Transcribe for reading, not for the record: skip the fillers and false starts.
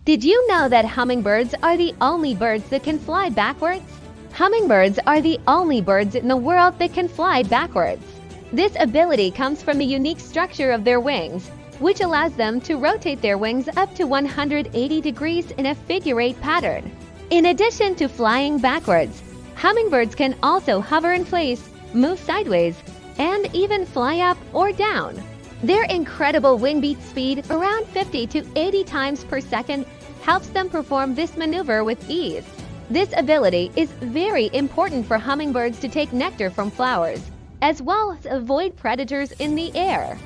Did you know that hummingbirds are the only birds that can fly backwards? Hummingbirds are the only birds in the world that can fly backwards. This ability comes from the unique structure of their wings, which allows them to rotate their wings up to 180 degrees in a figure-8 pattern. In addition to flying backwards, hummingbirds can also hover in place, move sideways, and even fly up or down. Their incredible wingbeat speed, around 50 to 80 times per second, helps them perform this maneuver with ease. This ability is very important for hummingbirds to take nectar from flowers, as well as avoid predators in the air.